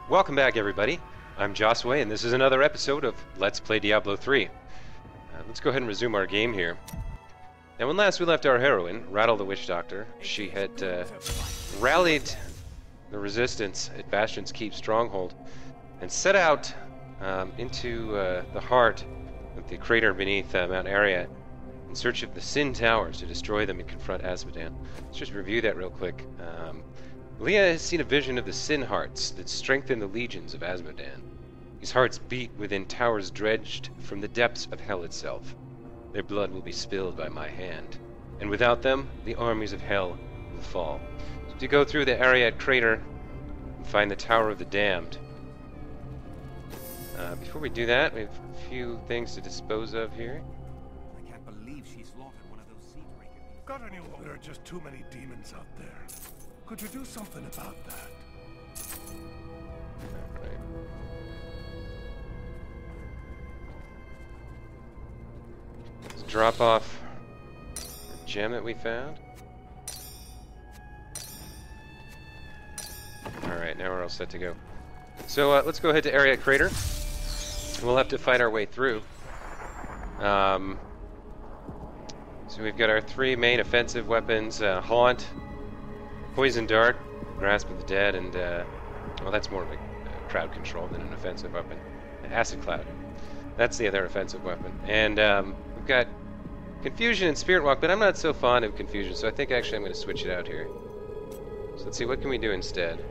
Welcome back, everybody. I'm Josiwe, and this is another episode of Let's Play Diablo 3. Let's go ahead and resume our game here. Now, when last we left our heroine, Rattle the Witch Doctor, she had rallied the resistance at Bastion's Keep stronghold and set out into the heart of the crater beneath Mount Arya in search of the Sin Towers to destroy them and confront Azmodan. Let's just review that real quick. Leah has seen a vision of the Sin Hearts that strengthen the legions of Azmodan. These hearts beat within towers dredged from the depths of hell itself. Their blood will be spilled by my hand, and without them, the armies of hell will fall. So to go through the Ariad crater and find the Tower of the Damned. Before we do that, we have a few things to dispose of here. I can't believe she slaughtered one of those sea breakers. Got any? There are just too many demons out there. Could you do something about that? Right. Let's drop off the gem that we found. Alright, now we're all set to go. So let's go ahead to Ariad Crater. We'll have to fight our way through. So we've got our three main offensive weapons, Haunt, Poison Dart, Grasp of the Dead, and, well, that's more of a crowd control than an offensive weapon. Acid Cloud. That's the other offensive weapon. And we've got Confusion and Spirit Walk, but I'm not so fond of Confusion, so I think actually I'm going to switch it out here. So let's see, what can we do instead?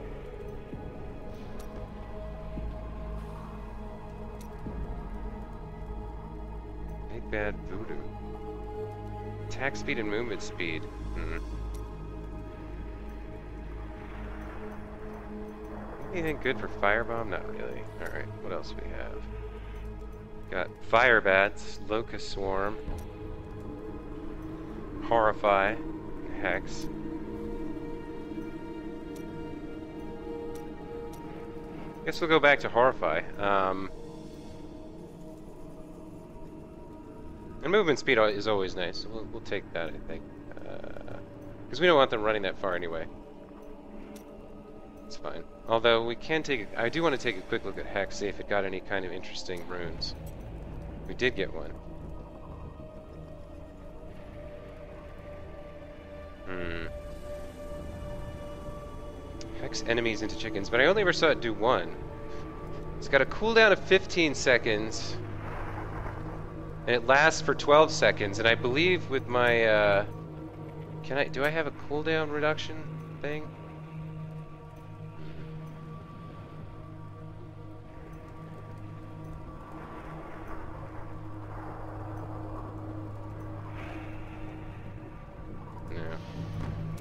Big Bad Voodoo. Attack speed and movement speed. Anything good for Firebomb? Not really. Alright, what else do we have? Got Fire Bats, Locust Swarm, Horrify, Hex. Guess we'll go back to Horrify. And movement speed is always nice. So we'll take that, I think. Because we don't want them running that far anyway. It's fine. Although we can take, I do want to take a quick look at Hex, see if it got any kind of interesting runes. We did get one. Hex enemies into chickens, but I only ever saw it do one. It's got a cooldown of 15 seconds, and it lasts for 12 seconds. And I believe with my, do I have a cooldown reduction thing?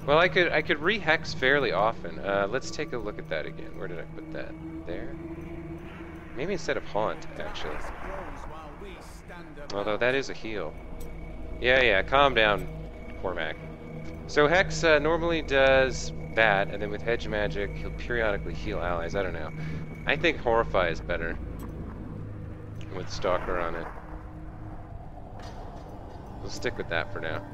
Well, I could re-hex fairly often. Let's take a look at that again. Where did I put that? There? Maybe instead of Haunt, actually. Although that is a heal. Yeah, calm down, Cormac. So Hex normally does that, and then with Hedge Magic, he'll periodically heal allies. I don't know. I think Horrify is better with Stalker on it. We'll stick with that for now.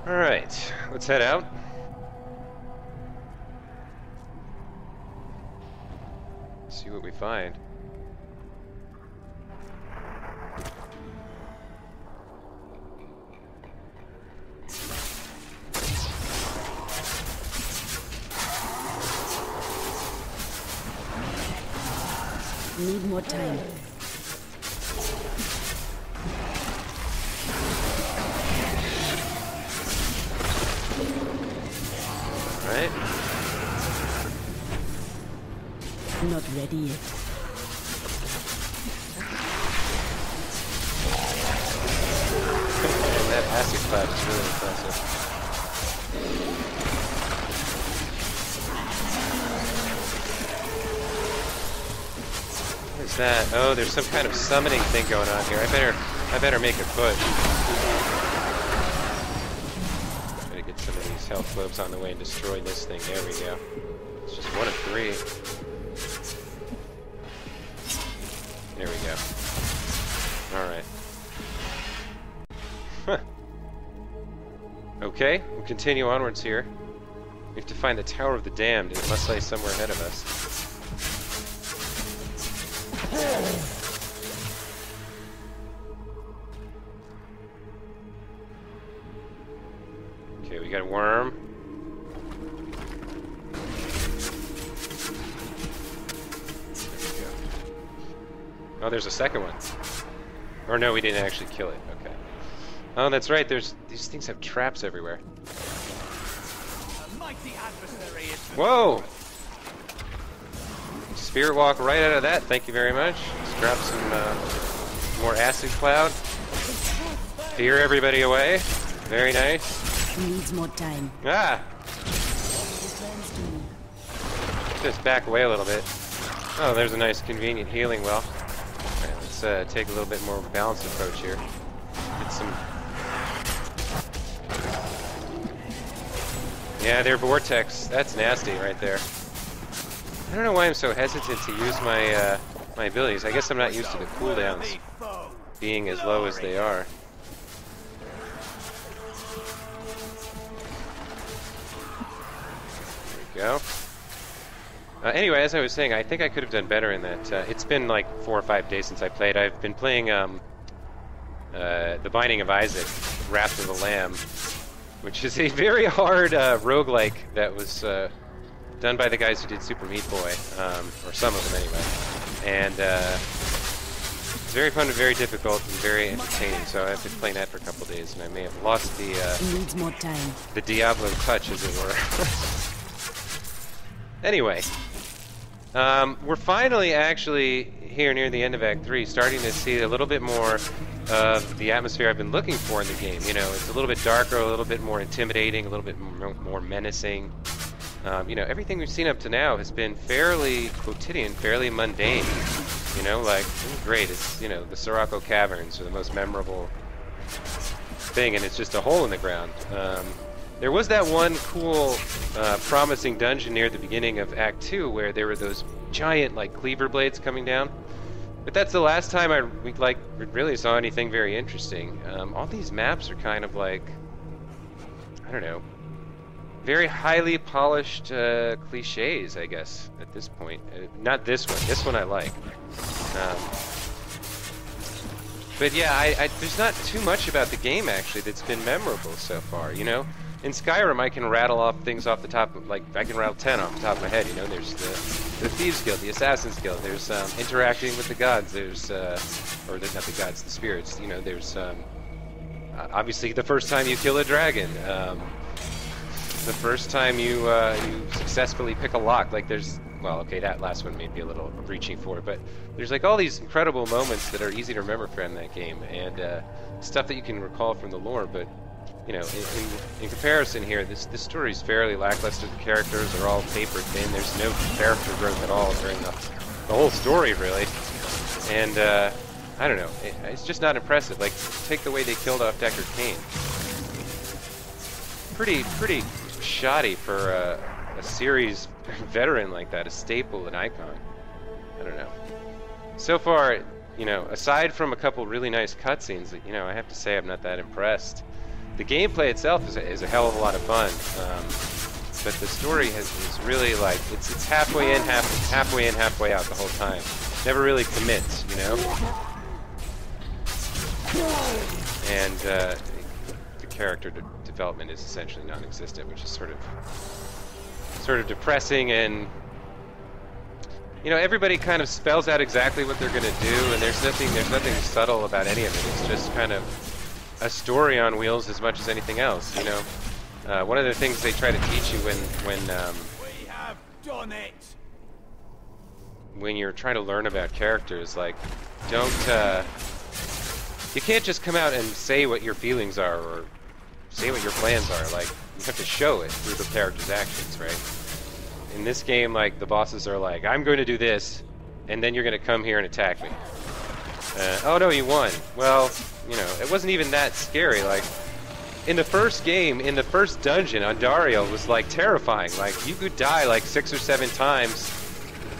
Alright, let's head out. See what we find. Need more time. Right? Not ready yet. That acid cloud is really impressive. What is that? Oh, there's some kind of summoning thing going on here. I better make a push. Try to get some of these health globes on the way and destroy this thing. There we go. It's just one of three. There we go. Alright. Okay, we'll continue onwards here. We have to find the Tower of the Damned, and it must lay somewhere ahead of us. Okay, we got a worm. Oh, there's a second one. Or no, we didn't actually kill it. Okay. Oh, that's right. These things have traps everywhere. A mighty adversary is Whoa! Spirit walk right out of that. Thank you very much. Let's drop some more acid cloud. Fear everybody away. Very nice. Needs more time. Ah! Just back away a little bit. Oh, there's a nice convenient healing well. Alright, let's take a little bit more balanced approach here. Get some... Yeah, they're vortex. That's nasty right there. I don't know why I'm so hesitant to use my my abilities. I guess I'm not used to the cooldowns being as low as they are. There we go. Anyway, as I was saying, I think I could have done better in that. It's been like 4 or 5 days since I played. I've been playing The Binding of Isaac, Wrath of the Lamb, which is a very hard roguelike that was done by the guys who did Super Meat Boy, or some of them anyway. And it's very fun and very difficult and very entertaining, so I've been playing that for a couple days, and I may have lost the Needs more time. the Diablo touch, as it were. Anyway, we're finally actually here near the end of Act 3, starting to see a little bit more of the atmosphere I've been looking for in the game. You know, it's a little bit darker, a little bit more intimidating, a little bit more menacing. You know, everything we've seen up to now has been fairly quotidian, fairly mundane. You know, like, great, it's, you know, the Sirocco Caverns are the most memorable thing, and it's just a hole in the ground. There was that one cool, promising dungeon near the beginning of Act 2 where there were those giant, like, cleaver blades coming down. But that's the last time we really saw anything very interesting. All these maps are kind of like, I don't know, very highly polished cliches, I guess, at this point. Not this one. This one I like. But yeah, there's not too much about the game, actually, that's been memorable so far, you know? In Skyrim, I can rattle off things off the top of, like, I can rattle 10 off the top of my head, you know? There's the Thieves Guild, the Assassin's Guild, there's interacting with the gods, there's, or not the gods, the spirits, you know, there's, obviously the first time you kill a dragon, the first time you successfully pick a lock, like there's, well, okay, that last one may be a little reaching for it, but there's like all these incredible moments that are easy to remember from that game, and stuff that you can recall from the lore, but, you know, in comparison here, this story is fairly lackluster. The characters are all paper thin. There's no character growth at all during the whole story, really. And, I don't know, it's just not impressive. Like, take the way they killed off Deckard Cain. Pretty shoddy for a series veteran like that, a staple, an icon. I don't know. So far, you know, aside from a couple really nice cutscenes, you know, I have to say I'm not that impressed. The gameplay itself is a hell of a lot of fun, but the story is really like it's halfway in, halfway out the whole time. Never really commits, you know. And the character development is essentially non-existent, which is sort of depressing. And you know, everybody kind of spells out exactly what they're going to do, and there's nothing subtle about any of it. It's just kind of a story on wheels as much as anything else, you know. One of the things they try to teach you we have done it. When you're trying to learn about characters, like, you can't just come out and say what your feelings are or say what your plans are. Like, you have to show it through the character's actions, right? In this game, like, the bosses are like, I'm going to do this, and then you're going to come here and attack me. Oh no, you won. Well, you know, it wasn't even that scary. Like, in the first game, in the first dungeon, Andariel was, like, terrifying. Like, you could die, like, 6 or 7 times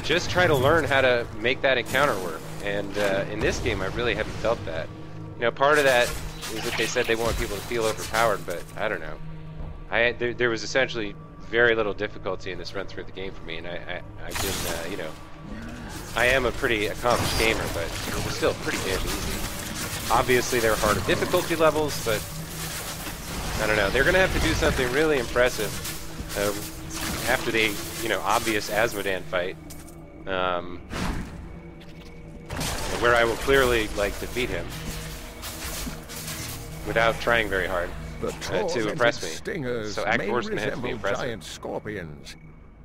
just trying to learn how to make that encounter work. And in this game, I really haven't felt that. You know, part of that is that they said they want people to feel overpowered, but I don't know. There was essentially very little difficulty in this run through the game for me, and I've been, you know, I am a pretty accomplished gamer, but it was still pretty damn easy. Obviously, there are harder difficulty levels, but I don't know. They're going to have to do something really impressive after the, you know, obvious Asmodan fight, where I will clearly, like, defeat him without trying very hard to impress me. Stingers So Act may 4 is going to have to be resemble impressive. giant scorpions,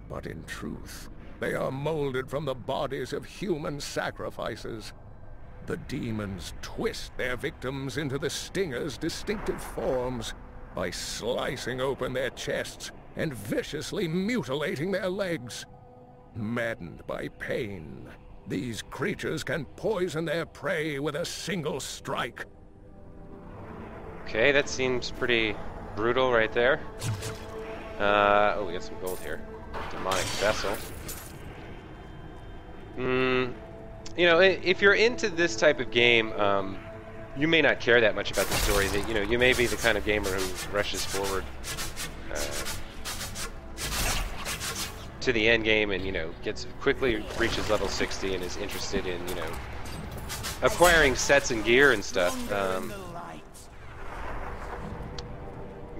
but in truth, they are molded from the bodies of human sacrifices. The demons twist their victims into the stingers' distinctive forms by slicing open their chests and viciously mutilating their legs. Maddened by pain, these creatures can poison their prey with a single strike. Okay, that seems pretty brutal right there. Oh, we got some gold here. Demonic vessel. You know, if you're into this type of game, you may not care that much about the story. That, you know, you may be the kind of gamer who rushes forward to the end game and, you know, quickly reaches level 60 and is interested in, you know, acquiring sets and gear and stuff.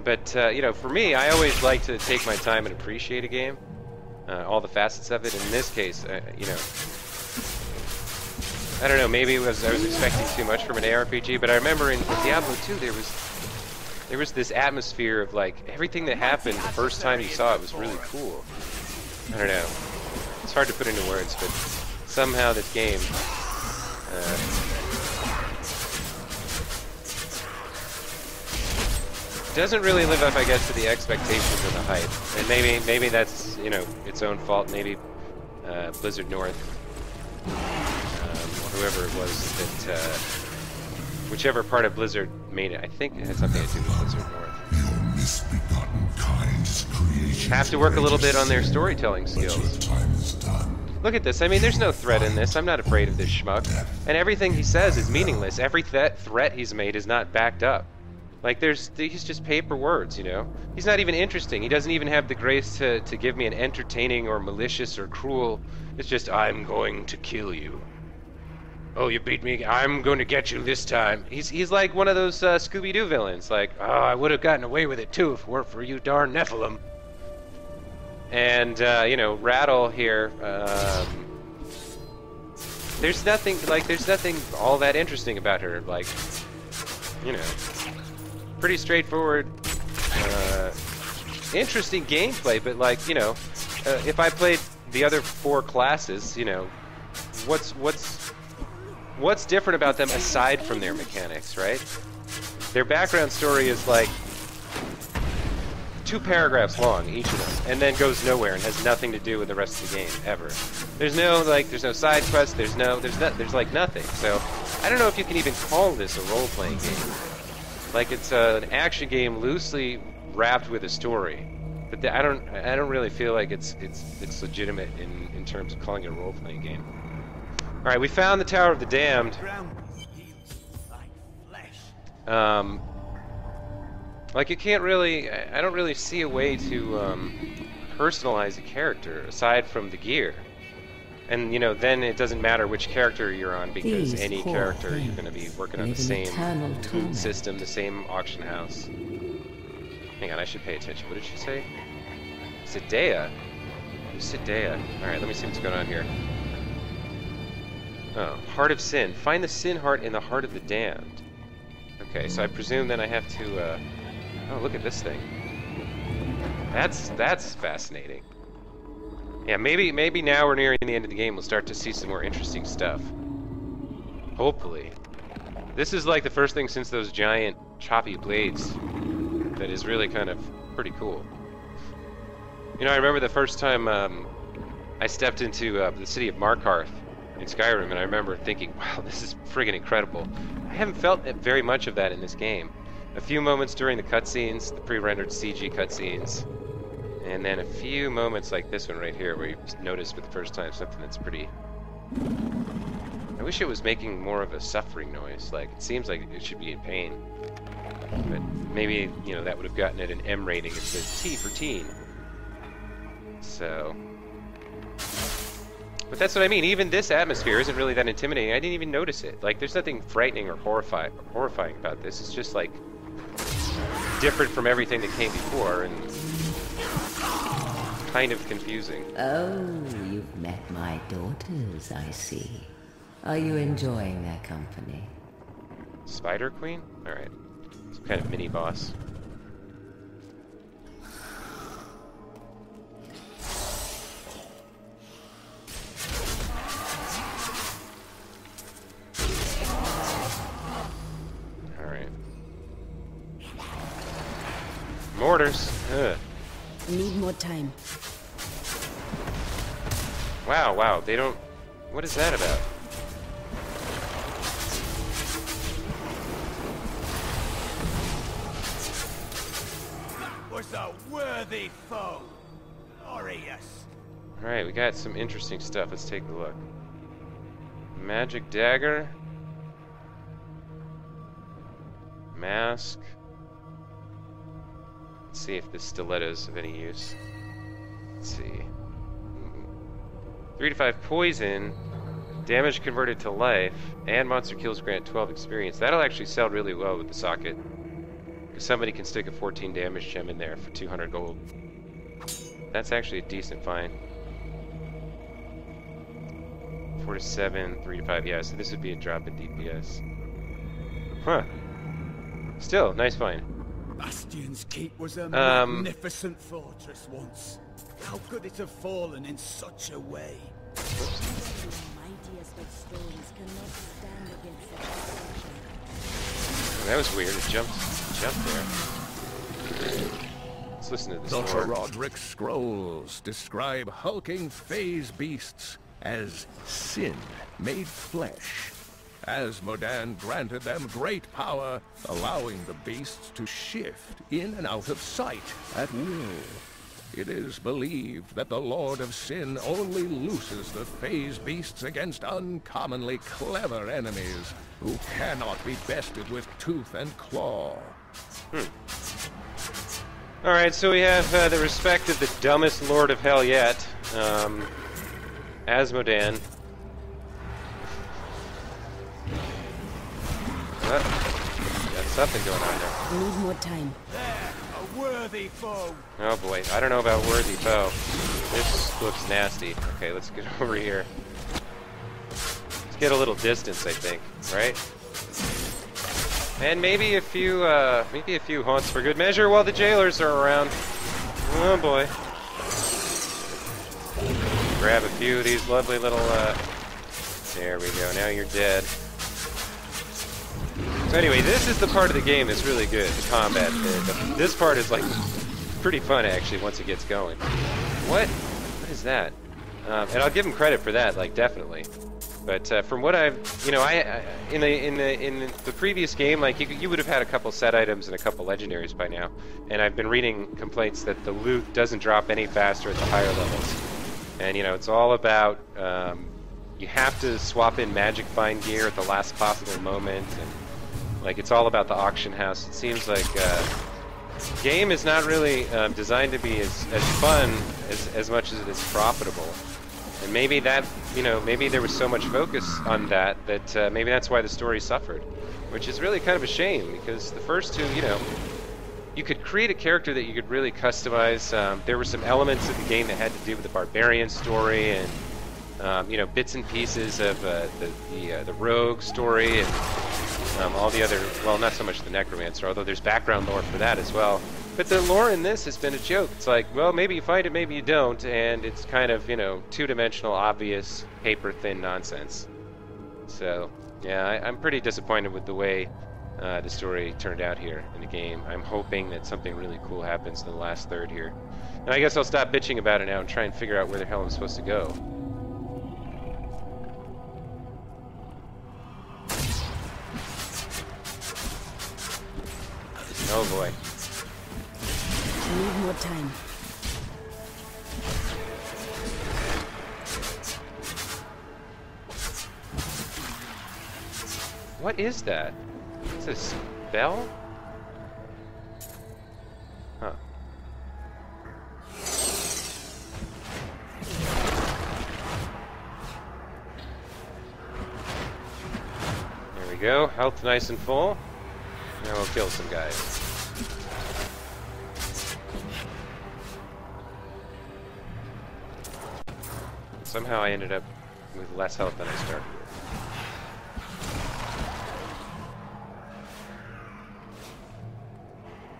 But you know, for me, I always like to take my time and appreciate a game, all the facets of it. In this case, you know, I don't know, maybe I was expecting too much from an ARPG, but I remember in Diablo 2 there was this atmosphere of, like, everything that happened the first time you saw it was really cool. I don't know. It's hard to put into words, but somehow this game doesn't really live up, I guess, to the expectations of the hype. And maybe that's, you know, its own fault. Maybe Blizzard North, whoever it was that, whichever part of Blizzard made it, I think it had something to do with Blizzard North. Your misbegotten kind's creation. Have to work a little bit on their storytelling skills. Time is done. Look at this. I mean, there's no threat in this. I'm not afraid of this schmuck. And everything he says is meaningless. Every threat he's made is not backed up. Like, he's just paper words, you know? He's not even interesting. He doesn't even have the grace to give me an entertaining or malicious or cruel. It's just, I'm going to kill you. Oh, you beat me. I'm going to get you this time. He's like one of those Scooby-Doo villains. Like, oh, I would have gotten away with it too if it weren't for you darn Nephilim. And, you know, Rattle here, there's nothing all that interesting about her. Like, you know, pretty straightforward, interesting gameplay, but, like, you know, if I played the other 4 classes, you know, what's different about them aside from their mechanics, right? Their background story is like 2 paragraphs long, each of them, and then goes nowhere and has nothing to do with the rest of the game ever. There's no side quests. There's like nothing. So I don't know if you can even call this a role-playing game. Like, it's an action game loosely wrapped with a story, but I don't really feel like it's legitimate in terms of calling it a role-playing game. All right, we found the Tower of the Damned. Like, you can't really, I don't really see a way to personalize a character aside from the gear. And, you know, then it doesn't matter which character you're on, because any character you're going to be working on the same loot system, the same auction house. Hang on, I should pay attention. What did she say? Sidea. Who's Sidea? Alright, let me see what's going on here. Oh, Heart of Sin. Find the Sin Heart in the Heart of the Damned. Okay, so I presume then I have to, oh, look at this thing. That's fascinating. Yeah, maybe now we're nearing the end of the game, we'll start to see some more interesting stuff. Hopefully. This is like the first thing since those giant choppy blades that is really kind of pretty cool. You know, I remember the first time I stepped into the city of Markarth in Skyrim, and I remember thinking, wow, this is friggin' incredible. I haven't felt very much of that in this game. A few moments during the cutscenes, the pre-rendered CG cutscenes, and then a few moments like this one right here, where you notice for the first time something that's pretty I wish it was making more of a suffering noise. Like, it seems like it should be in pain. But maybe, you know, that would have gotten it an M rating. It says T for teen. So... But that's what I mean. Even this atmosphere isn't really that intimidating. I didn't even notice it. Like, there's nothing frightening or horrifying about this. It's just, like, different from everything that came before, and kind of confusing. Oh, you've met my daughters, I see. Are you enjoying their company? Spider Queen? Alright. Some kind of mini-boss. Alright. Mortars! Ugh. Need more time. Wow, wow, they don't... What is that about? Was a worthy foe. Glorious. Alright, we got some interesting stuff. Let's take a look. Magic dagger. Mask. Let's see if this stiletto's of any use. Let's see. 3 to 5 poison. Damage converted to life. And monster kills grant 12 experience. That'll actually sell really well with the socket. Because somebody can stick a 14 damage gem in there for 200 gold. That's actually a decent find. 4 to 7, 3 to 5, yeah, so this would be a drop in DPS. Huh. Still, nice find. Bastion's Keep was a magnificent fortress once. How could it have fallen in such a way? The mightiest of stones cannot stand against such destruction. That was weird, it jumped there. Let's listen to this The lore. Roderick scrolls describe hulking phase beasts as sin made flesh. Asmodan granted them great power, allowing the beasts to shift in and out of sight at will. It is believed that the Lord of Sin only looses the phase beasts against uncommonly clever enemies who cannot be bested with tooth and claw. Alright, so we have the respect of the dumbest Lord of Hell yet. Asmodan. Got something going on there. Need more time. There, a worthy foe. Oh boy, I don't know about worthy foe. This looks nasty. Okay, let's get over here. Let's get a little distance, I think, right? And maybe a few haunts for good measure while the jailers are around. Oh boy. Grab a few of these lovely little, there we go, now you're dead. So anyway, this is the part of the game that's really good, the combat. This part is, like, pretty fun, actually, once it gets going. What is that? And I'll give him credit for that, like, definitely. But from what I've, you know, in the previous game, like, you would have had a couple set items and a couple legendaries by now. And I've been reading complaints that the loot doesn't drop any faster at the higher levels. And, you know, it's all about, you have to swap in magic find gear at the last possible moment, and like, it's all about the auction house. It seems like game is not really designed to be as fun as much as it is profitable. And maybe that, you know, maybe there was so much focus on that maybe that's why the story suffered, which is really kind of a shame, because the first two, you know, you could create a character that you could really customize. There were some elements of the game that had to do with the barbarian story and you know, bits and pieces of the rogue story and all the other, well, not so much the necromancer, although there's background lore for that as well. But the lore in this has been a joke. It's like, well, maybe you find it, maybe you don't, and it's kind of, you know, two-dimensional, obvious, paper-thin nonsense. So, yeah, I'm pretty disappointed with the way the story turned out here in the game. I'm hoping that something really cool happens in the last third here. And I guess I'll stop bitching about it now and try and figure out where the hell I'm supposed to go. Oh boy. Need more time. What is that? Is it a spell? Huh. There we go. Health nice and full. Now we'll kill some guys. Somehow I ended up with less health than I started with.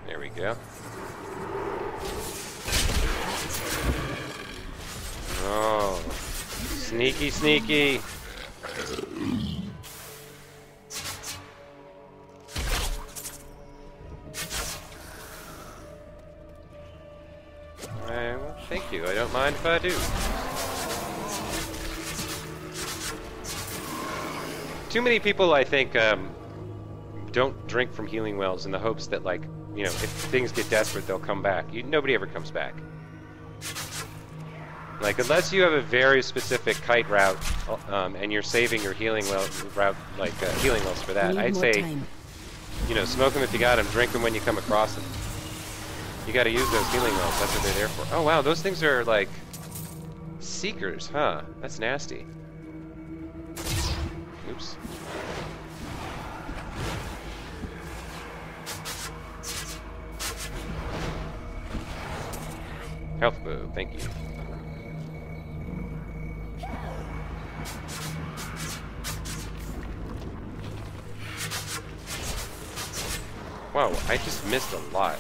There we go. Oh, sneaky, sneaky. Well, thank you. I don't mind if I do. Too many people, I think, don't drink from healing wells in the hopes that, like, you know, if things get desperate, they'll come back. Nobody ever comes back. Like, unless you have a very specific kite route, and you're saving your healing route, like healing wells for that, I'd say, you know, smoke them if you got them, drink them when you come across them. You got to use those healing wells. That's what they're there for. Oh wow, those things are like seekers, huh? That's nasty. Oops. Health bow, thank you. Wow, I just missed a lot.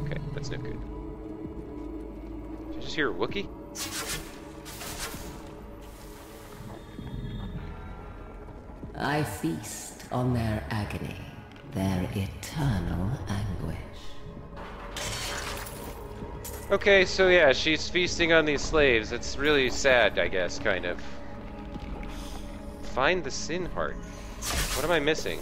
Okay, that's no good. Did you just hear a Wookiee? I feast on their agony, their eternal anguish. Okay, so yeah, she's feasting on these slaves. It's really sad, I guess, kind of. Find the sin heart. What am I missing?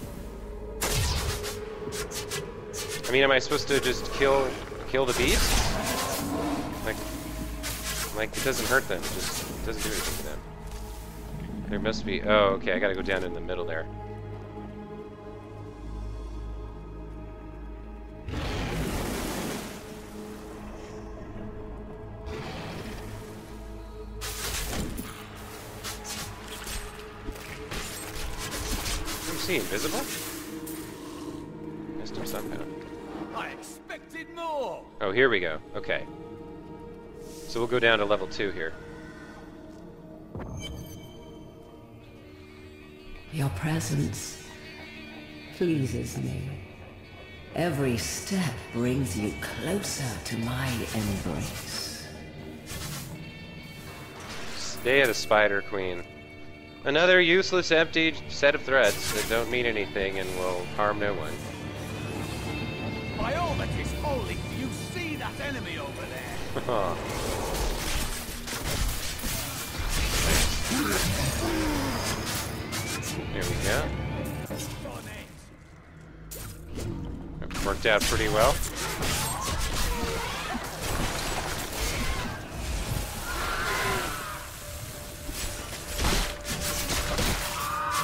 I mean, am I supposed to just kill the beast? Like it doesn't hurt them. It just doesn't do anything to them. There must be. Oh, okay. I gotta go down in the middle there. Is he invisible? Missed him somehow. I expected more. Oh, here we go. Okay. So we'll go down to level 2 here. Your presence pleases me. Every step brings you closer to my embrace. Stay the Spider Queen. Another useless, empty set of threats that don't mean anything and will harm no one. By all that is holy, do you see that enemy over there? Here we go. That worked out pretty well.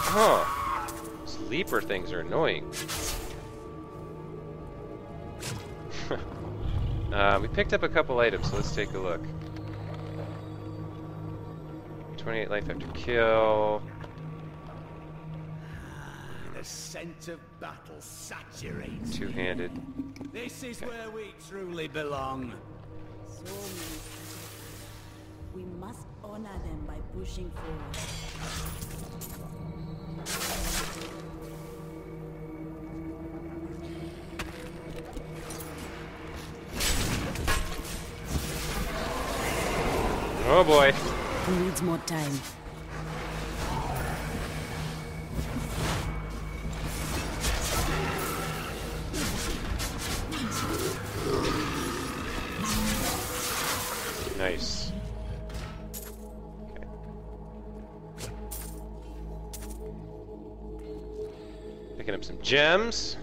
Huh. These leaper things are annoying. We picked up a couple items, so let's take a look. 28 life after kill. The scent of battle saturates. Two-handed. This is where we truly belong. So many people. We must honor them by pushing forward. Oh boy. Who needs more time? Nice. Okay. Picking up some gems.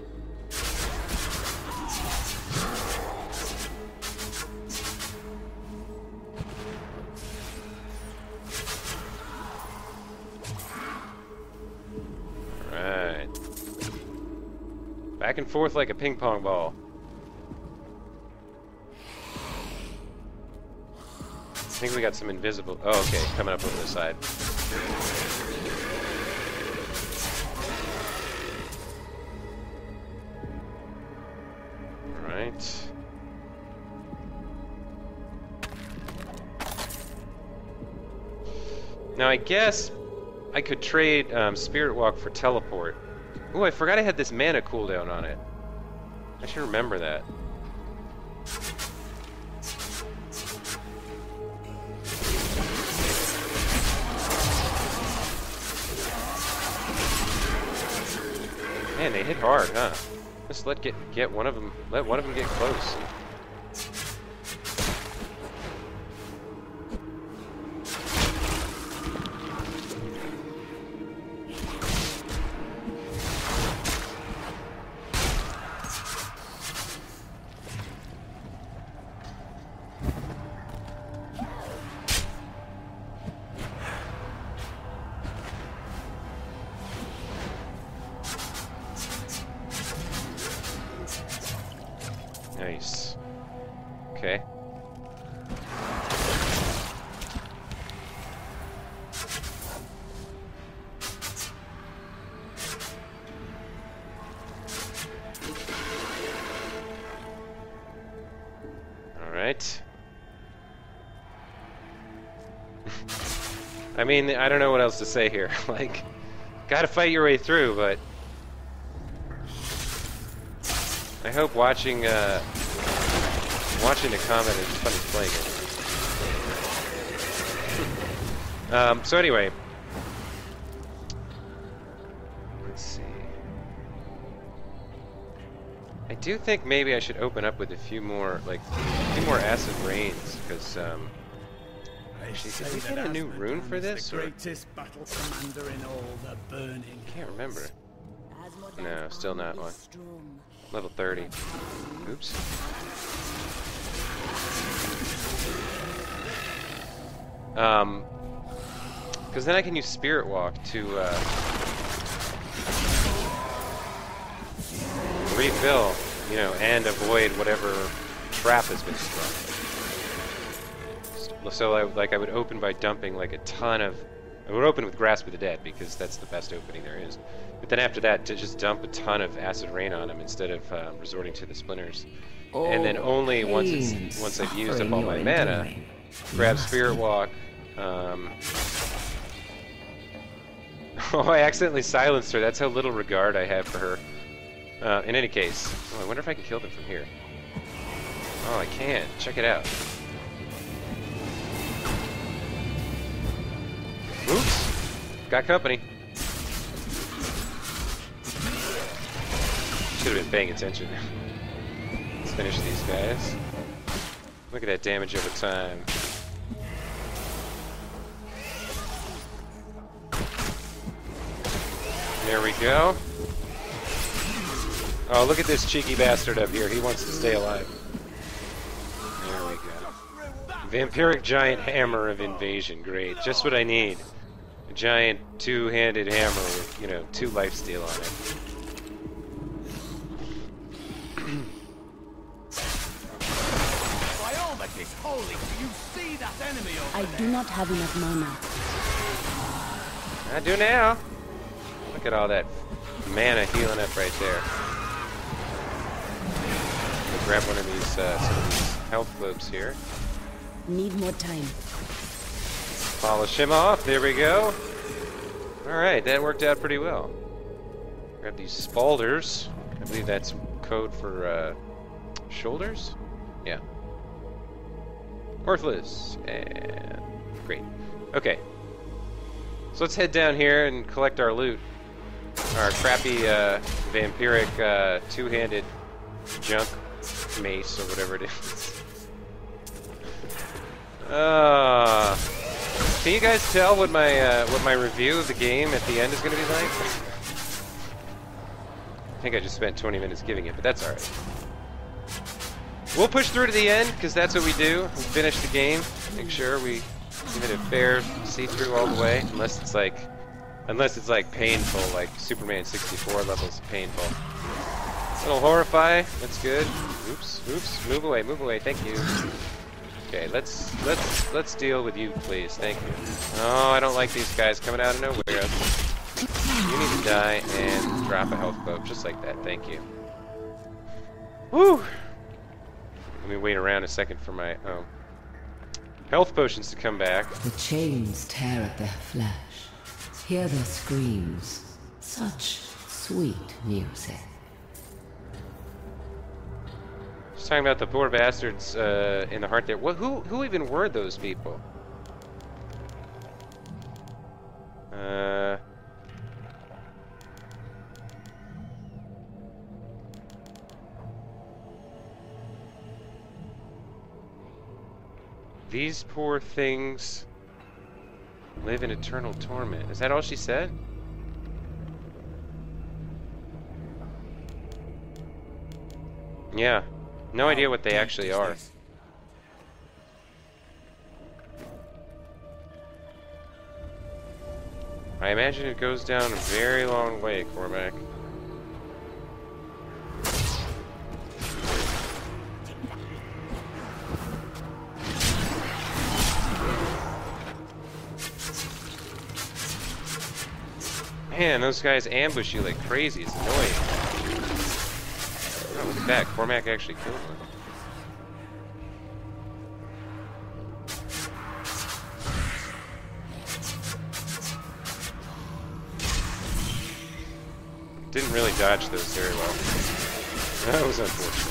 Back and forth like a ping pong ball. I think we got some invisible... Oh, okay, coming up over the side. Alright. Now I guess I could trade Spirit Walk for Teleport. Ooh, I forgot I had this mana cooldown on it. I should remember that. Man, they hit hard, huh? Just get one of them. Let one of them get close. Nice. Okay. All right. I mean, I don't know what else to say here. Like, gotta fight your way through, but I hope watching the combat is fun as playing it. So anyway, let's see. I do think maybe I should open up with a few more, acid rains, because actually, did we get a new rune for this? The greatest battle commander in all the burning. Can't remember. No, still not one. Level 30. Oops. Because then I can use Spirit Walk to refill, you know, and avoid whatever trap has been struck. So I would open by dumping like a ton of... I would open with Grasp of the Dead because that's the best opening there is. But then after that, to just dump a ton of Acid Rain on him instead of resorting to the Splinters. And then only once I've used up all my mana, grab Spirit Walk. Oh, I accidentally silenced her. That's how little regard I have for her. In any case, I wonder if I can kill them from here. Oh, I can. Check it out. Oops. Got company. Should have been paying attention. Let's finish these guys. Look at that damage over time. There we go. Oh, look at this cheeky bastard up here. He wants to stay alive. There we go. Vampiric Giant Hammer of Invasion. Great. Just what I need. A giant two-handed hammer with, you know, 2 lifesteal on it. Holy, you see that enemy over I do not have enough mana. I do now. Look at all that mana healing up right there. We'll grab one of these, some of these health globes here. Need more time. Polish him off. There we go. Alright, that worked out pretty well. Grab these spalders. I believe that's code for shoulders? Yeah. Worthless. And great. Okay. So let's head down here and collect our loot. Our crappy vampiric two-handed junk mace or whatever it is. Can you guys tell what my review of the game at the end is going to be like? I think I just spent 20 minutes giving it, but that's alright. We'll push through to the end, because that's what we do. We finish the game, make sure we give it a fair see-through all the way, unless it's like painful, like Superman 64 levels of painful. Little horrify. That's good. Oops. Oops. Move away. Thank you. Okay, let's deal with you, please. Thank you. Oh, I don't like these guys coming out of nowhere. You need to die and drop a health boat, just like that. Thank you. Woo! Let me wait around a second for my health potions to come back. The chains tear at their flesh. Hear their screams. Such sweet music. Just talking about the poor bastards in the heart there. Who even were those people? These poor things live in eternal torment. Is that all she said? Yeah. No idea what they actually are. I imagine it goes down a very long way, Cormac. Man, those guys ambush you like crazy. It's annoying. Oh, look at that. Cormac actually killed one. Didn't really dodge those very well. That was unfortunate.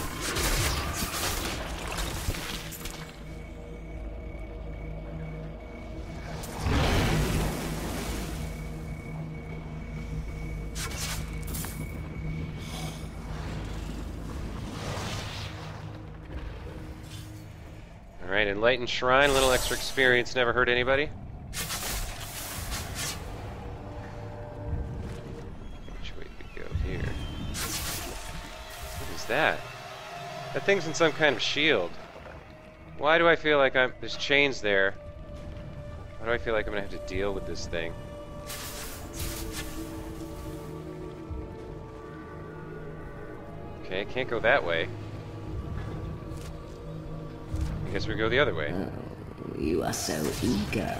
Alright, Enlightened Shrine, a little extra experience, never hurt anybody. Which way do we go here? What is that? That thing's in some kind of shield. Why do I feel like there's chains there? Why do I feel like I'm gonna have to deal with this thing? Okay, I can't go that way. I guess we go the other way. Oh, you are so eager.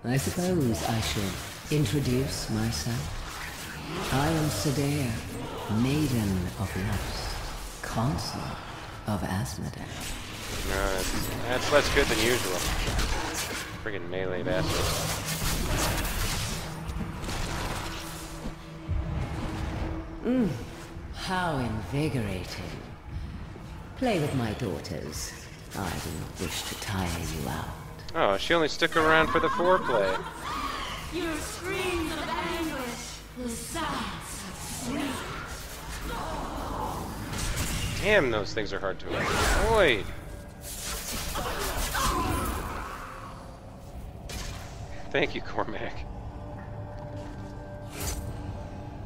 I suppose I should introduce myself. I am Sadea, Maiden of Lust, Consort of Asmodee. No, that's less good than usual. Friggin' melee bastard. How invigorating. Play with my daughters. I do not wish to tire you out. Oh, she only stuck around for the foreplay. Your screams of anguish, the sighs of sleep. Damn, those things are hard to avoid. Thank you, Cormac.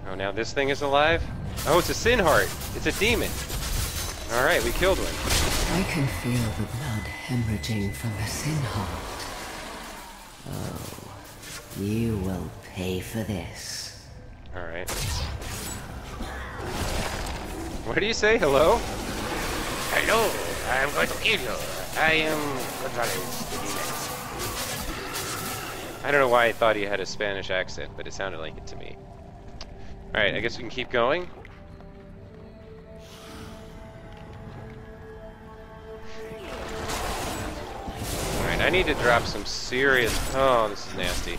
Oh, now this thing is alive? Oh, it's a sin heart. It's a demon. Alright, we killed one. I can feel the blood hemorrhaging from the sin heart. Oh, you will pay for this. Alright. What do you say? Hello? Hello, I'm going to kill you. I am Gonzalez, the demon. I don't know why I thought he had a Spanish accent, but it sounded like it to me. Alright, I guess we can keep going. Alright, I need to drop some serious... Oh, this is nasty.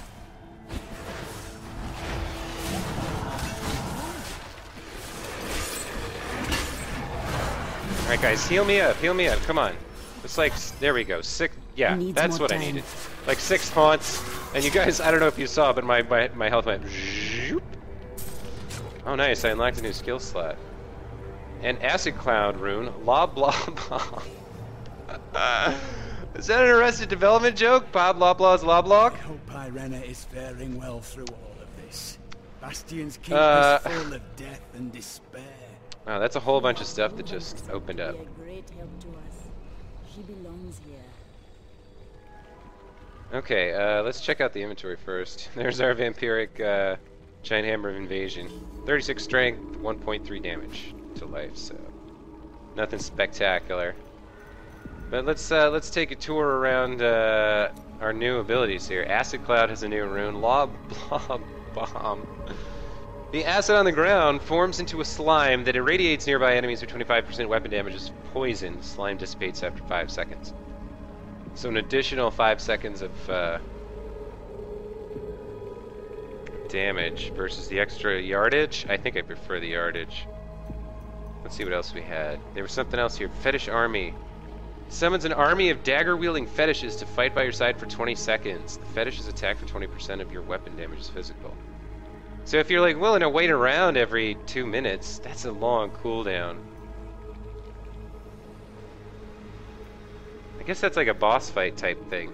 Alright guys, heal me up, come on. It's like, there we go, 6, yeah, that's what I needed. Like 6 haunts, and you guys, I don't know if you saw, but my health went... Oh nice, I unlocked a new skill slot. An Acid Cloud rune, Lob Blah Blah. Is that an Arrested Development joke? Bob Loblaw's Loblog? I hope Irena is faring well through all of this. Bastion's keep is full of death and despair. Wow, that's a whole bunch of stuff that just opened up. Be a great help to us. She belongs here. Okay, let's check out the inventory first. There's our vampiric giant hammer of invasion. 36 strength, 1.3 damage. to life, so nothing spectacular. But let's take a tour around our new abilities here. Acid Cloud has a new rune. Lob Blob Bomb. The acid on the ground forms into a slime that irradiates nearby enemies with 25% weapon damage as poison. Slime dissipates after 5 seconds. So an additional 5 seconds of damage versus the extra yardage. I think I prefer the yardage. Let's see what else we had. There was something else here. Fetish Army. Summons an army of dagger-wielding fetishes to fight by your side for 20 seconds. The fetishes attack for 20% of your weapon damage is physical. So if you're like willing to wait around every 2 minutes, that's a long cooldown. I guess that's like a boss fight type thing.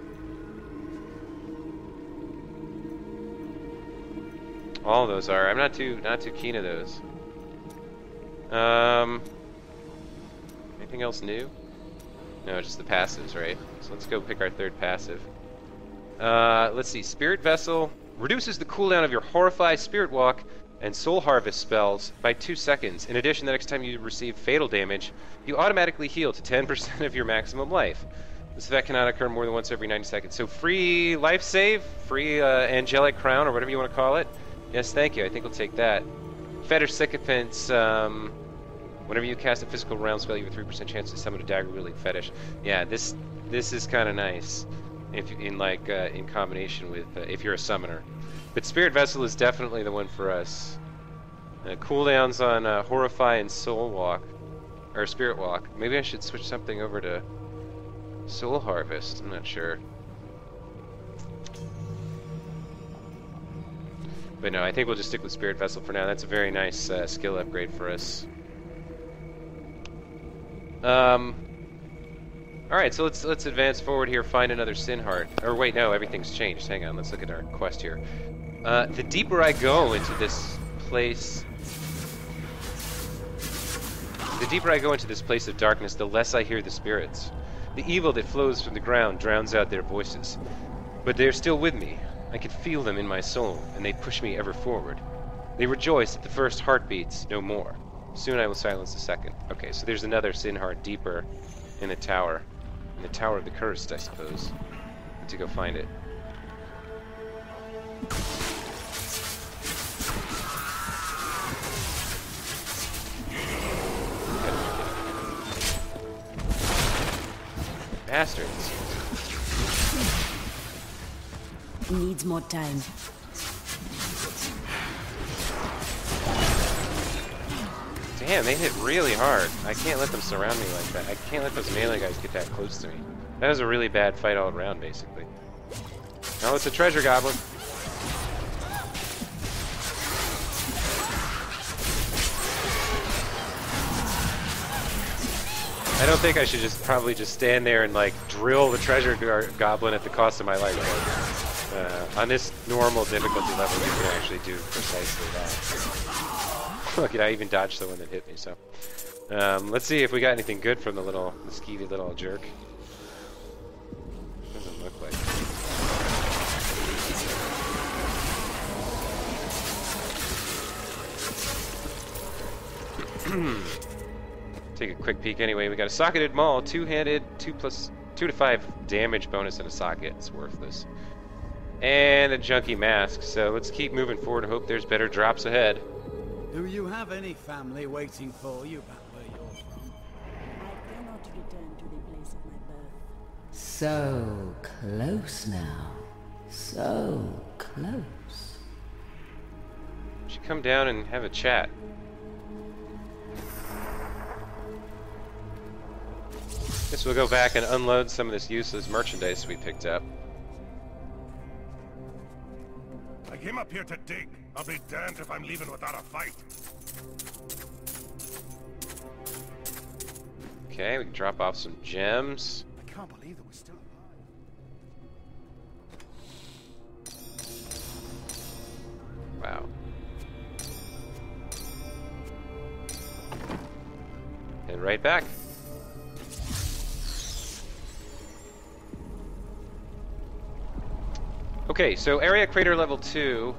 All of those are. I'm not too keen of those. Anything else new? No, just the passives, right? So let's go pick our third passive. Let's see. Spirit Vessel reduces the cooldown of your Horrify, Spirit Walk, and Soul Harvest spells by 2 seconds. In addition, the next time you receive fatal damage, you automatically heal to 10% of your maximum life. This effect cannot occur more than once every 90 seconds. So free life save, free Angelic Crown, or whatever you want to call it. Yes, thank you. I think we'll take that. Fetish Sycophants. Whenever you cast a physical realm spell, you have a 3% chance to summon a dagger-wielding fetish. Yeah, this is kind of nice. If in combination with if you're a summoner. But Spirit Vessel is definitely the one for us. Cooldowns on Horrify and Soul Walk, or Spirit Walk. Maybe I should switch something over to Soul Harvest. I'm not sure. But no, I think we'll just stick with Spirit Vessel for now. That's a very nice skill upgrade for us. Alright, so let's advance forward here, find another Sin Heart. Or wait, no, everything's changed. Hang on, let's look at our quest here. The deeper I go into this place... The deeper I go into this place of darkness, the less I hear the spirits. The evil that flows from the ground drowns out their voices. But they are still with me. I can feel them in my soul, and they push me ever forward. They rejoice at the first heartbeats, no more. Soon I will silence the second. Okay, so there's another Sin Heart deeper in the tower. In the Tower of the Cursed, I suppose. Need to go find it. Bastards. Needs more time. Damn, they hit really hard. I can't let them surround me like that. I can't let those melee guys get that close to me. That was a really bad fight all around, basically. No, it's a treasure goblin. I don't think I should probably just stand there and like drill the treasure goblin at the cost of my life. On this normal difficulty level, you can actually do precisely that. Look, I even dodged the one that hit me, so. Let's see if we got anything good from the skeevy little jerk. Doesn't look like it. Take a quick peek anyway. We got a socketed maul, two-handed, 2 to 5 damage bonus in a socket. It's worthless. And a junky mask, so let's keep moving forward and hope there's better drops ahead. Do you have any family waiting for you back where you're from? I cannot return to the place of my birth. So close now. So close. Should come down and have a chat. Guess we'll go back and unload some of this useless merchandise we picked up. I came up here to dig. I'll be damned if I'm leaving without a fight. Okay, we can drop off some gems. I can't believe that we're still alive. Wow. And right back. Okay, so area crater level 2.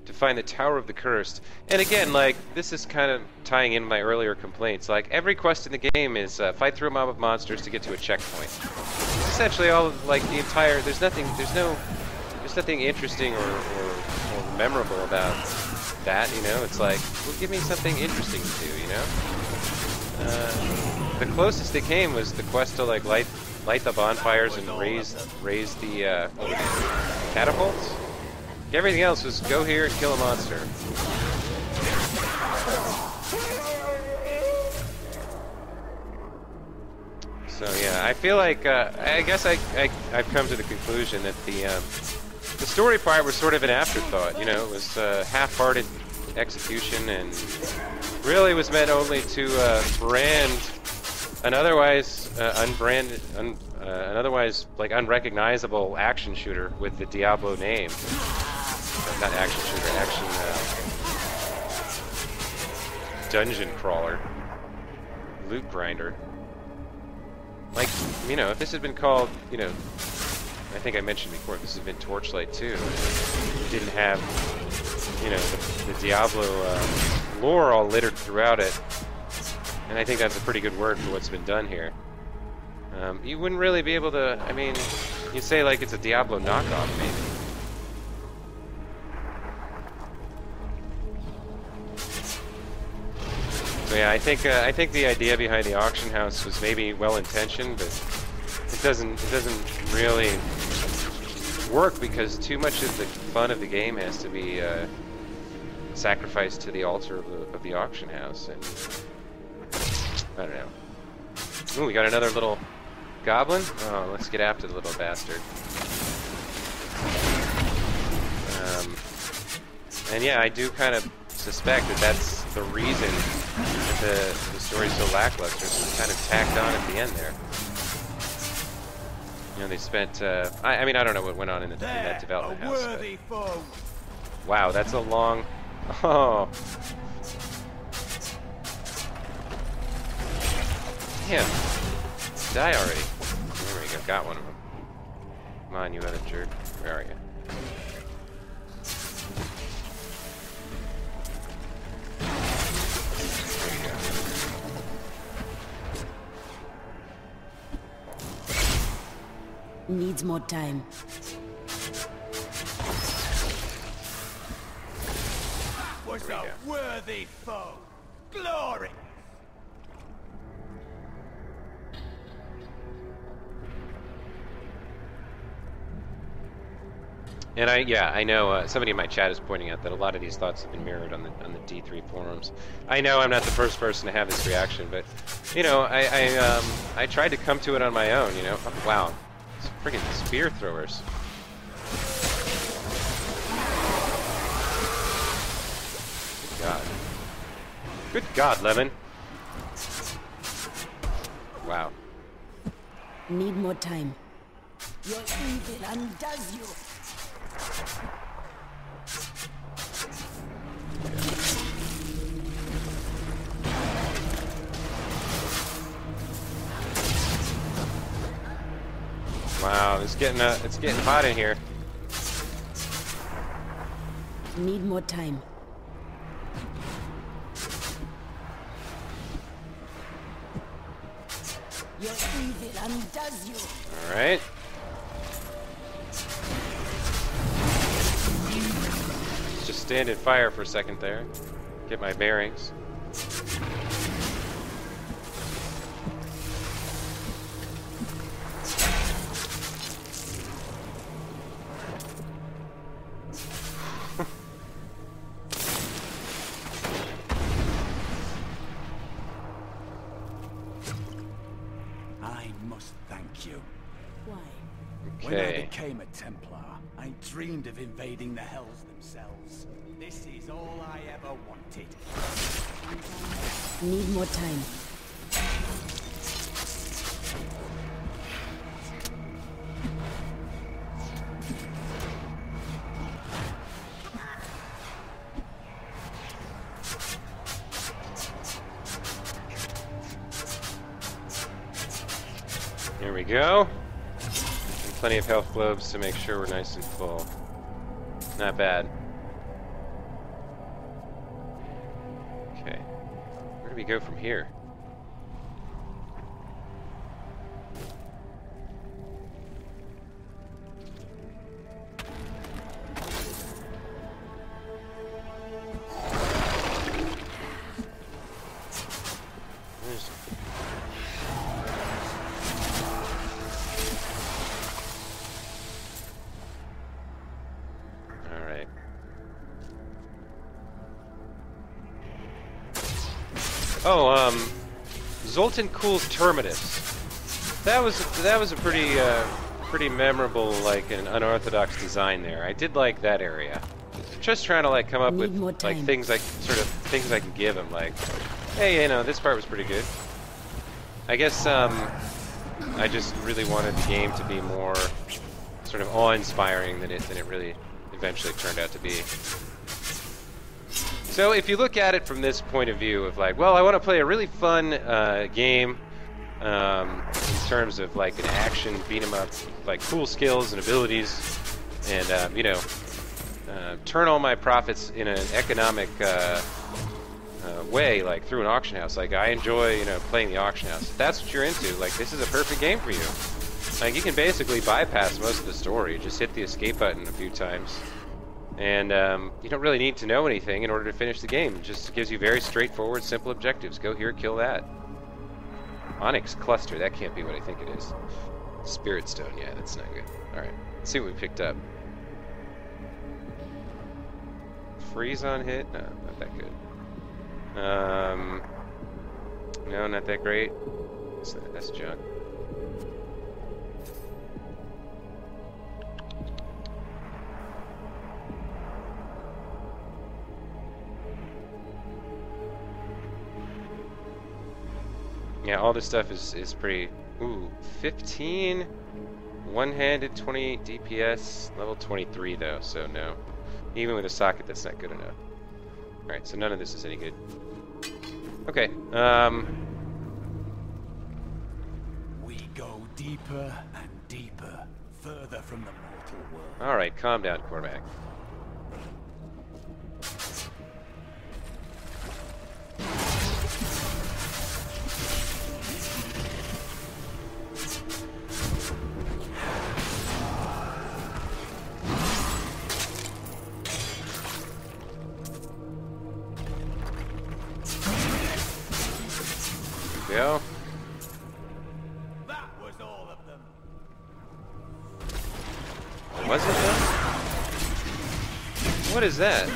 to find the Tower of the Cursed. And again, like, this is kind of tying in my earlier complaints. Like, every quest in the game is fight through a mob of monsters to get to a checkpoint. It's essentially all of, like, the entire. There's nothing interesting or memorable about that. You know, it's like, well, give me something interesting to do. You know, the closest they came was the quest to like light the bonfires and raise the catapults. Everything else was go here and kill a monster. So yeah, I feel like I guess I've come to the conclusion that the story part was sort of an afterthought. You know, it was half-hearted execution and really was meant only to brand an otherwise an otherwise like unrecognizable action shooter with the Diablo name. Not action shooter, action dungeon crawler, loot grinder. Like, you know, if this had been called, you know, I think I mentioned before, if this had been Torchlight 2, it didn't have, you know, the Diablo lore all littered throughout it. And I think that's a pretty good word for what's been done here. You wouldn't really be able to, I mean, you'd say like it's a Diablo knockoff, maybe. So yeah, I think the idea behind the auction house was maybe well intentioned, but it doesn't really work because too much of the fun of the game has to be sacrificed to the altar of the auction house, and I don't know. Ooh, we got another little goblin. Oh, let's get after the little bastard. And yeah, I do kind of suspect that that's the reason that the story's so lackluster. So it's kind of tacked on at the end there. You know, they spent. I mean, I don't know what went on in that development house. But, wow, that's a long. Oh. Damn. Die already. There we go. Got one of them. Come on, you other jerk. Where are you? Needs more time. Was a worthy foe. Glory. And I know somebody in my chat is pointing out that a lot of these thoughts have been mirrored on the D3 forums. I know I'm not the first person to have this reaction, but you know, I tried to come to it on my own. You know, oh, wow, it's freaking spear throwers. Good God. Good God, Lemon. Wow. Need more time. Your evil undoes you. Wow, it's getting hot in here. Need more time. Your evil undoes you. All right. Just stand in fire for a second there. Get my bearings. I must thank you. Why? When I Okay. became a Templar, I dreamed of invading the Hells themselves. This is all I ever wanted. Need more time. Here we go. And plenty of health globes to make sure we're nice and full. Not bad. do we go from here? Alright. Oh, Zoltan Kuhl's Terminus. That was a pretty memorable, like, an unorthodox design there. I did like that area. Just trying to like come up with like things things I can give him. Like, hey, you know, this part was pretty good. I guess I just really wanted the game to be more sort of awe-inspiring than it really eventually turned out to be. So if you look at it from this point of view of like, well, I want to play a really fun game in terms of like an action beat 'em up, like cool skills and abilities, and you know, turn all my profits in an economic way, like through an auction house. Like I enjoy, you know, playing the auction house. If that's what you're into, like this is a perfect game for you. Like you can basically bypass most of the story. Just hit the escape button a few times. And you don't really need to know anything in order to finish the game. It just gives you very straightforward, simple objectives. Go here, kill that. Onyx Cluster, that can't be what I think it is. Spirit Stone, yeah, that's not good. Alright, let's see what we picked up. Freeze on hit? No, not that good. No, not that great. That's junk. Yeah, all this stuff is pretty... Ooh, 15? One-handed, 28 DPS, level 23 though, so no. Even with a socket, that's not good enough. Alright, so none of this is any good. Okay, We go deeper and deeper, further from the mortal world. Alright, calm down, Cormac. Go. That was all of them. Was it though? What is that?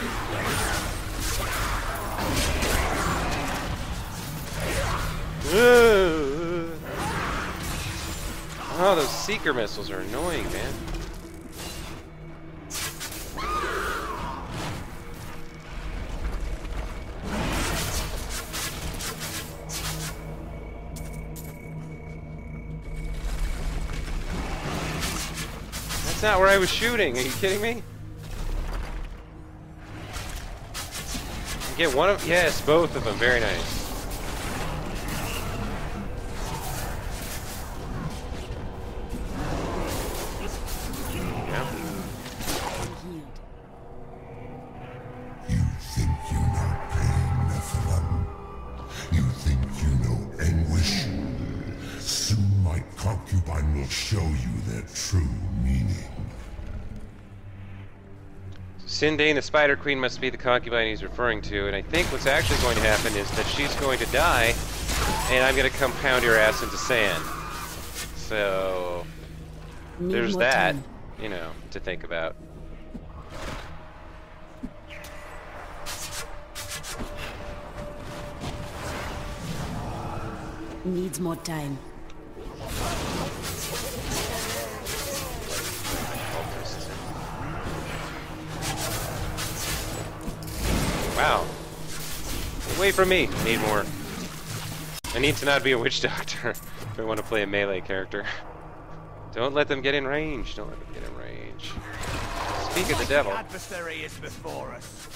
Oh, those seeker missiles are annoying, man. That's not where I was shooting. Are you kidding me? Get one of... Yes, both of them. Very nice. Yeah. You think you know pain, Nephilim? You think you know anguish? Soon my concubine will show you their true meaning. Sindane, the Spider Queen, must be the concubine he's referring to, and I think what's actually going to happen is that she's going to die, and I'm going to come pound your ass into sand. So, there's that, you know, to think about. Needs more time. Wow. Wait for me. I need more. I need to not be a witch doctor if I want to play a melee character. Don't let them get in range. Don't let them get in range. Speak of the devil. The adversary is before us.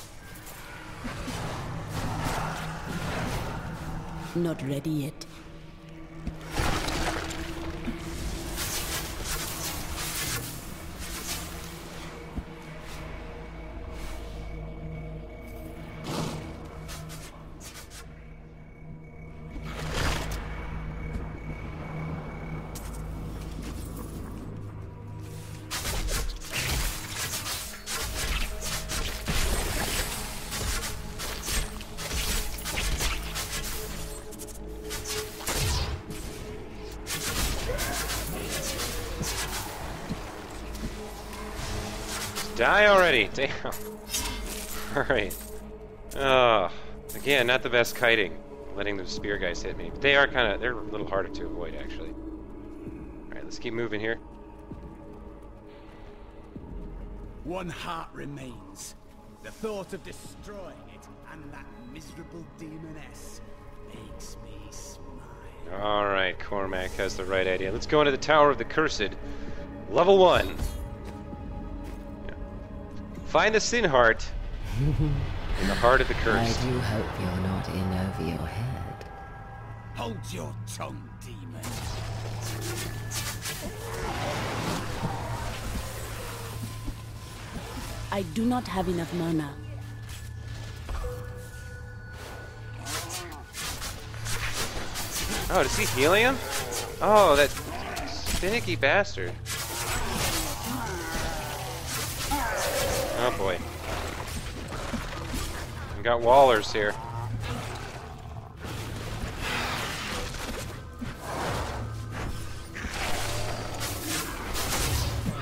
Not ready yet. Die already! Damn. Alright. Oh, again, not the best kiting. Letting those spear guys hit me. But they are they're a little harder to avoid, actually. Alright, let's keep moving here. One heart remains. The thought of destroying it and that miserable demoness makes me smile. Alright, Cormac has the right idea. Let's go into the Tower of the Cursed. Level 1. Yeah. Find the Sin Heart in the heart of the curse. I do hope you're not in over your head. Hold your tongue, demon. I do not have enough mana. Oh, does he heal him? Oh, that finicky bastard. Oh boy. We got Wallers here.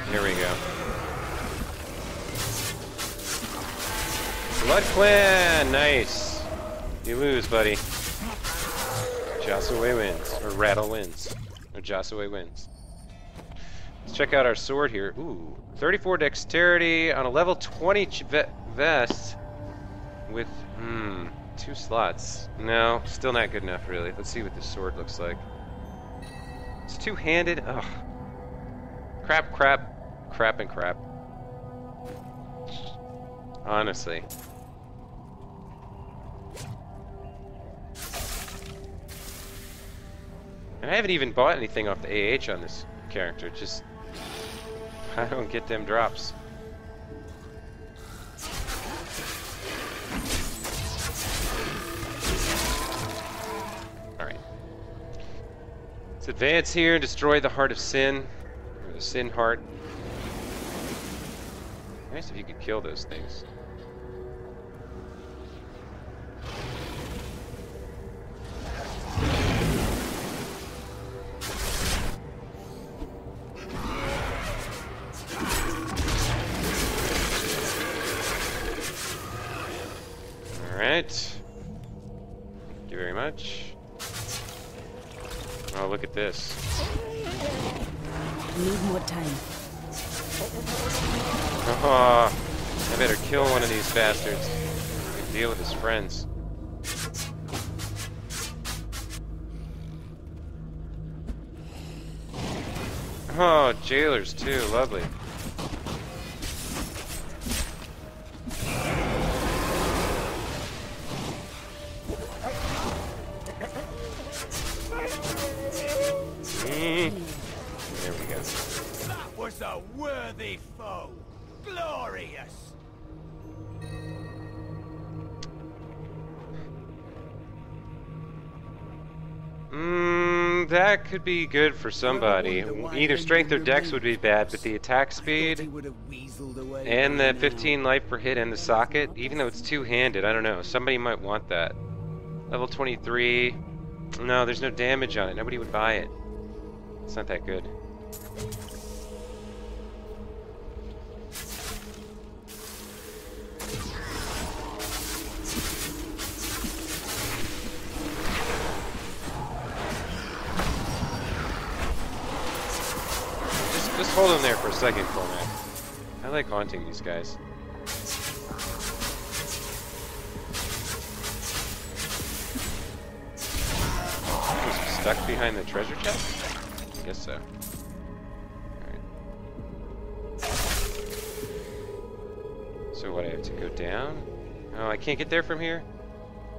Here we go. Blood Clan! Nice! You lose, buddy. Josiwe wins. Or Rattle wins. Or Josiwe wins. Let's check out our sword here. Ooh. 34 dexterity on a level 20 vest with, 2 slots. No, still not good enough, really. Let's see what this sword looks like. It's two-handed. Ugh. Crap, crap, crap, and crap. Honestly. And I haven't even bought anything off the AH on this character. Just, I don't get them drops. Alright. Let's advance here and destroy the Heart of Sin. Or the Sin Heart. Nice if you could kill those things. Alright. Thank you very much. Oh, look at this. Need more time. Oh, I better kill one of these bastards. Deal with his friends. Oh, jailers too, lovely. There we go. That was a worthy foe. Glorious. That could be good for somebody. Either strength or dex would be bad, but the attack speed and the 15 life per hit and the socket, even though it's two-handed, I don't know. Somebody might want that. Level 23. No, there's no damage on it. Nobody would buy it. It's not that good. Just hold him there for a second, Cormac. I like haunting these guys. Was he stuck behind the treasure chest? I guess so. Alright. So what, I have to go down? Oh, I can't get there from here?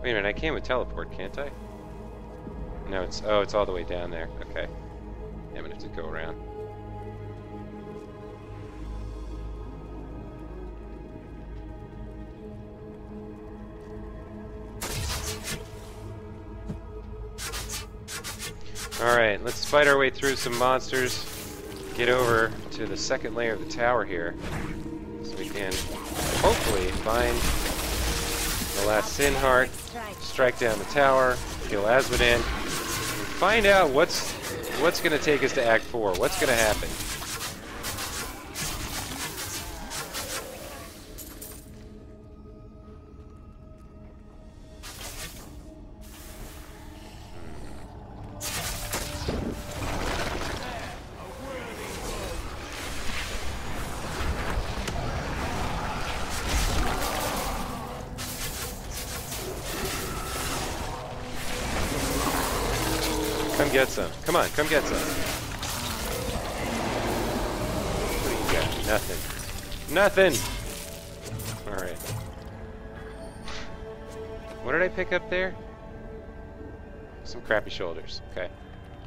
Wait a minute, I can with teleport, can't I? No, it's all the way down there. Okay. I'm gonna have to go around. Alright, let's fight our way through some monsters. Get over to the second layer of the tower here. So we can hopefully find the last Sin Heart, strike down the tower, kill Asmodan, and find out what's going to take us to Act 4. What's going to happen? get some. Come on, come get some. What do you got? Nothing. Nothing! Alright. What did I pick up there? Some crappy shoulders. Okay.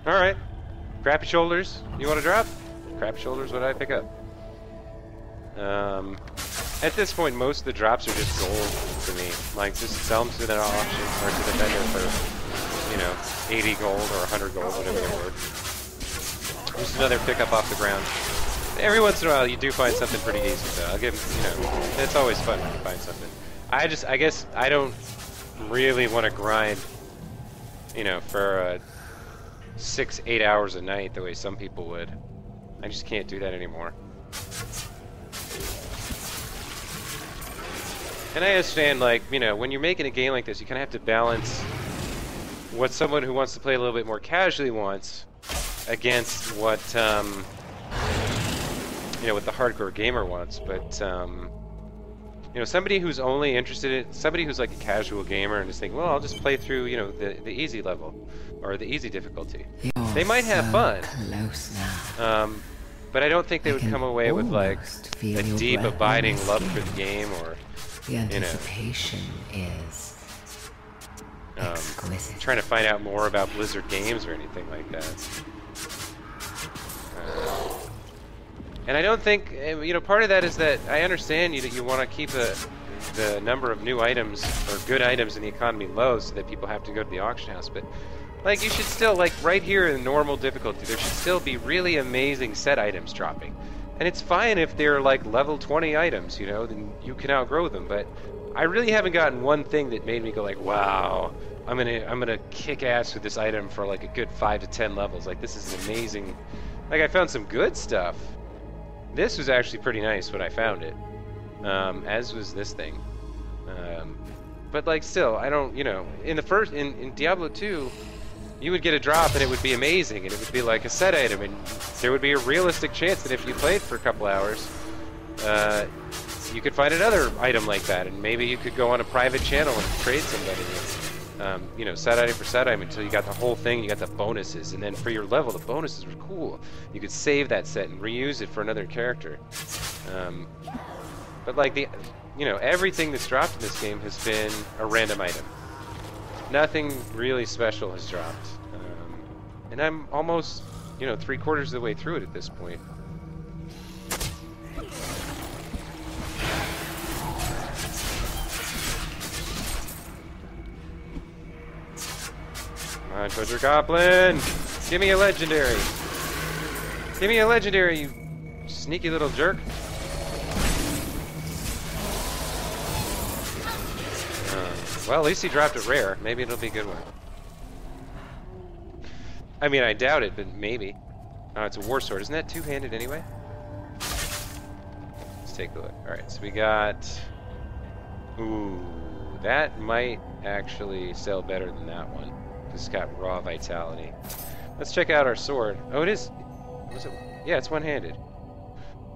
Alright. Crappy shoulders. You want to drop? Crappy shoulders, what did I pick up? At this point, most of the drops are just gold to me. Like, just sell them to the auction or to the vendor for, you know, 80 gold or 100 gold, whatever they're worth. Just another pickup off the ground. Every once in a while, you do find something pretty decent, though. I'll give, you know, it's always fun when you find something. I guess I don't really want to grind, you know, for 6-8 hours a night the way some people would. I just can't do that anymore. And I understand, like, you know, when you're making a game like this, you kind of have to balance what someone who wants to play a little bit more casually wants against what, you know, what the hardcore gamer wants. But, you know, somebody who's only interested in, somebody who's like a casual gamer and just think, well, I'll just play through, you know, the easy level or the easy difficulty. They might have fun. But I don't think they would come away with like a deep, abiding love for the game, or the anticipation is trying to find out more about Blizzard games or anything like that. And I don't think, you know, part of that is that I understand that you want to keep the number of new items or good items in the economy low so that people have to go to the auction house, but like, you should still, like, right here in normal difficulty, there should still be really amazing set items dropping. And it's fine if they're, like, level 20 items, you know, then you can outgrow them. But I really haven't gotten one thing that made me go, like, wow, I'm gonna kick ass with this item for, like, a good 5 to 10 levels. Like, this is an amazing... Like, I found some good stuff. This was actually pretty nice when I found it. As was this thing. But, like, still, I don't, you know, in the first... In Diablo 2... you would get a drop and it would be amazing, and it would be like a set item, and there would be a realistic chance that if you played for a couple hours, you could find another item like that, and maybe you could go on a private channel and trade somebody, you know, set item for set item until you got the whole thing, you got the bonuses, and then for your level, the bonuses were cool. You could save that set and reuse it for another character. But like you know, everything that's dropped in this game has been a random item. Nothing really special has dropped, and I'm almost, you know, 3/4 of the way through it at this point. Come on, Treasure Goblin! Give me a legendary! Give me a legendary, you sneaky little jerk! Well, at least he dropped a rare. Maybe it'll be a good one. I mean, I doubt it, but maybe. Oh, it's a war sword. Isn't that two-handed anyway? Let's take a look. Alright, so we got... Ooh, that might actually sell better than that one. Because it's got raw vitality. Let's check out our sword. Oh, it is... Was it? Yeah, it's one-handed.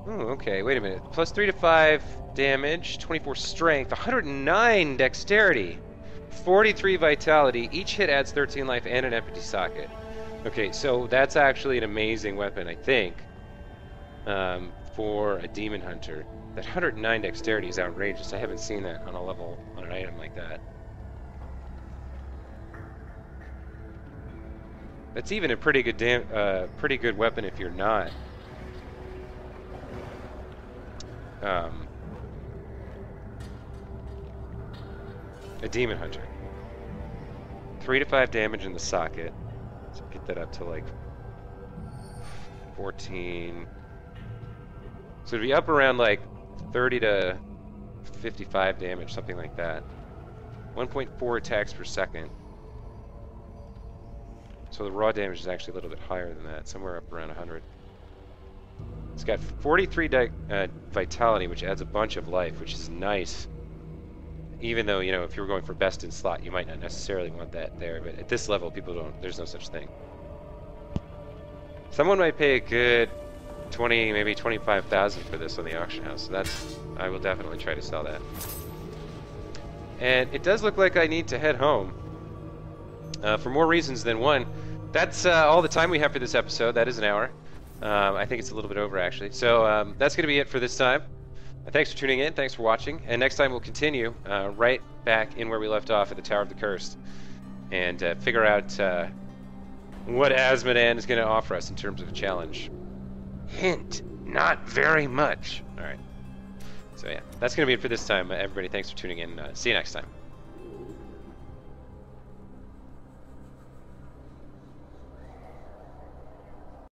Oh, okay, wait a minute. Plus 3 to 5 damage, 24 strength, 109 dexterity, 43 vitality. Each hit adds 13 life and an empty socket. Okay, so that's actually an amazing weapon, I think, for a demon hunter. That 109 dexterity is outrageous. I haven't seen that on a level, on an item like that. That's even a pretty good weapon if you're not a demon hunter. 3 to 5 damage in the socket. So get that up to like 14. So it'd be up around like 30 to 55 damage, something like that. 1.4 attacks per second. So the raw damage is actually a little bit higher than that, somewhere up around 100. It's got 43 vitality, which adds a bunch of life, which is nice. Even though, you know, if you were going for best in slot, you might not necessarily want that there, but at this level, people don't, there's no such thing. Someone might pay a good 20, maybe 25,000 for this on the auction house, so that's, I will definitely try to sell that. And it does look like I need to head home, for more reasons than one. that's all the time we have for this episode. That is an hour. I think it's a little bit over, actually. So that's going to be it for this time. Thanks for tuning in. Thanks for watching. And next time we'll continue right back in where we left off at the Tower of the Cursed and figure out what Asmodan is going to offer us in terms of a challenge. Hint, not very much. All right. So yeah, that's going to be it for this time. Everybody, thanks for tuning in. See you next time.